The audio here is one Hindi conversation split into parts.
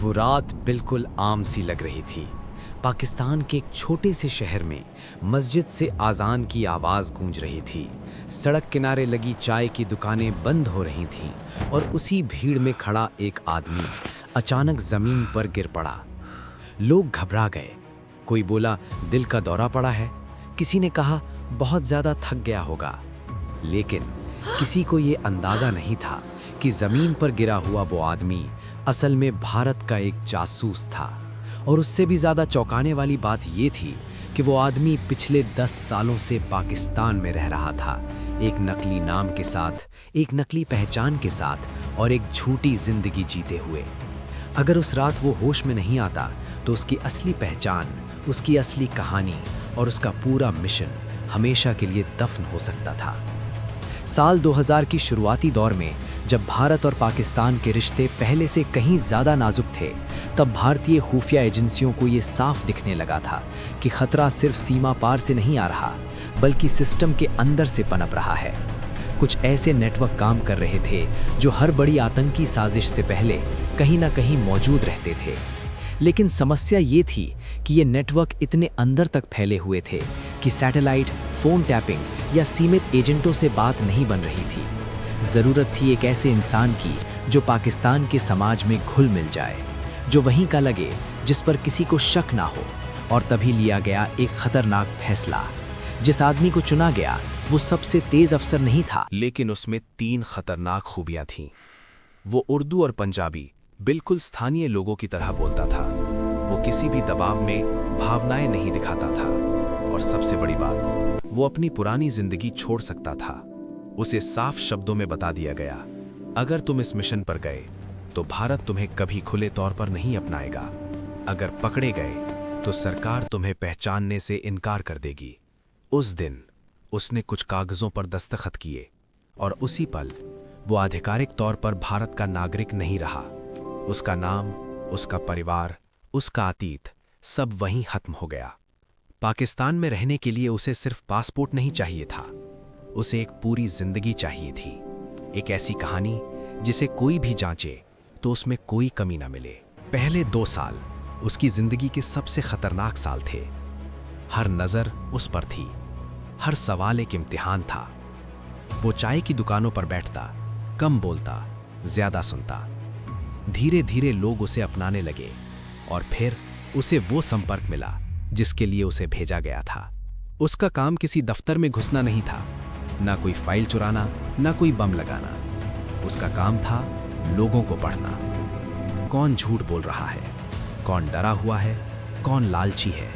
वो रात बिल्कुल आम सी लग रही थी। पाकिस्तान के एक छोटे से शहर में मस्जिद से आज़ान की आवाज़ गूंज रही थी। सड़क किनारे लगी चाय की दुकानें बंद हो रही थीं और उसी भीड़ में खड़ा एक आदमी अचानक ज़मीन पर गिर पड़ा। लोग घबरा गए। कोई बोला दिल का दौरा पड़ा है, किसी ने कहा बहुत ज़्यादा थक गया होगा। लेकिन किसी को ये अंदाज़ा नहीं था कि ज़मीन पर गिरा हुआ वो आदमी असल में भारत का एक जासूस था। और उससे भी ज़्यादा चौंकाने वाली बात ये थी कि वो आदमी पिछले 10 सालों से पाकिस्तान में रह रहा था, एक नकली नाम के साथ, एक नकली पहचान के साथ और एक झूठी जिंदगी जीते हुए। अगर उस रात वो होश में नहीं आता तो उसकी असली पहचान, उसकी असली कहानी और उसका पूरा मिशन हमेशा के लिए दफन हो सकता था। साल 2000 की शुरुआती दौर में जब भारत और पाकिस्तान के रिश्ते पहले से कहीं ज़्यादा नाजुक थे, तब भारतीय खुफिया एजेंसियों को ये साफ दिखने लगा था कि खतरा सिर्फ सीमा पार से नहीं आ रहा, बल्कि सिस्टम के अंदर से पनप रहा है। कुछ ऐसे नेटवर्क काम कर रहे थे जो हर बड़ी आतंकी साजिश से पहले कहीं ना कहीं मौजूद रहते थे। लेकिन समस्या ये थी कि ये नेटवर्क इतने अंदर तक फैले हुए थे कि सैटेलाइट, फ़ोन टैपिंग या सीमित एजेंटों से बात नहीं बन रही थी। ज़रूरत थी एक ऐसे इंसान की जो पाकिस्तान के समाज में घुल मिल जाए, जो वहीं का लगे, जिस पर किसी को शक ना हो। और तभी लिया गया एक खतरनाक फैसला। जिस आदमी को चुना गया वो सबसे तेज अफसर नहीं था, लेकिन उसमें 3 खतरनाक खूबियां थीं। वो उर्दू और पंजाबी बिल्कुल स्थानीय लोगों की तरह बोलता था। वो किसी भी दबाव में भावनाएं नहीं दिखाता था। और सबसे बड़ी बात, वो अपनी पुरानी जिंदगी छोड़ सकता था। उसे साफ शब्दों में बता दिया गया, अगर तुम इस मिशन पर गए तो भारत तुम्हें कभी खुले तौर पर नहीं अपनाएगा। अगर पकड़े गए तो सरकार तुम्हें पहचानने से इनकार कर देगी। उस दिन उसने कुछ कागजों पर दस्तखत किए और उसी पल वो आधिकारिक तौर पर भारत का नागरिक नहीं रहा। उसका नाम, उसका परिवार, उसका अतीत सब वहीं खत्म हो गया। पाकिस्तान में रहने के लिए उसे सिर्फ पासपोर्ट नहीं चाहिए था, उसे एक पूरी जिंदगी चाहिए थी। एक ऐसी कहानी जिसे कोई भी जांचे तो उसमें कोई कमी ना मिले। पहले 2 साल उसकी जिंदगी के सबसे खतरनाक साल थे। हर नजर उस पर थी, हर सवाल एक इम्तिहान था। वो चाय की दुकानों पर बैठता, कम बोलता, ज्यादा सुनता। धीरे धीरे लोग उसे अपनाने लगे और फिर उसे वो संपर्क मिला जिसके लिए उसे भेजा गया था। उसका काम किसी दफ्तर में घुसना नहीं था, ना कोई फाइल चुराना, ना कोई बम लगाना। उसका काम था लोगों को पढ़ना। कौन झूठ बोल रहा है, कौन डरा हुआ है, कौन लालची है।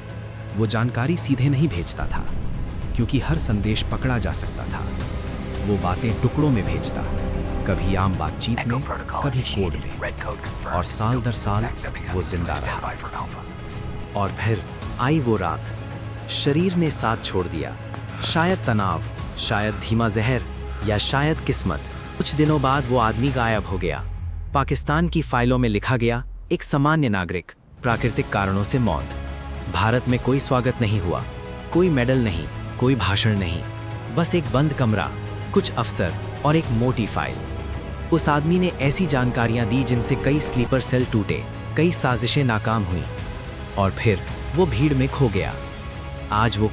वो जानकारी सीधे नहीं भेजता था, क्योंकि हर संदेश पकड़ा जा सकता था। वो बातें टुकड़ों में भेजता, कभी आम बातचीत में, कभी कोड में। और साल दर साल वो जिंदा रहा। और फिर आई वो रात, शरीर ने साथ छोड़ दिया। शायद तनाव, शायद धीमा जहर, या शायद किस्मत। कुछ दिनों बाद वो आदमी गायब हो गया। पाकिस्तान की फाइलों में लिखा गया, एक सामान्य नागरिक, प्राकृतिक कारणों से मौत। भारत में कोई स्वागत नहीं हुआ, कोई मेडल नहीं, कोई भाषण नहीं, बस एक बंद कमरा, कुछ अफसर और एक मोटी फाइल। उस आदमी ने ऐसी जानकारियां दी जिनसे कई स्लीपर सेल टूटे, कई साजिशें नाकाम हुई और फिर वो भीड़ में खो गया। आज वो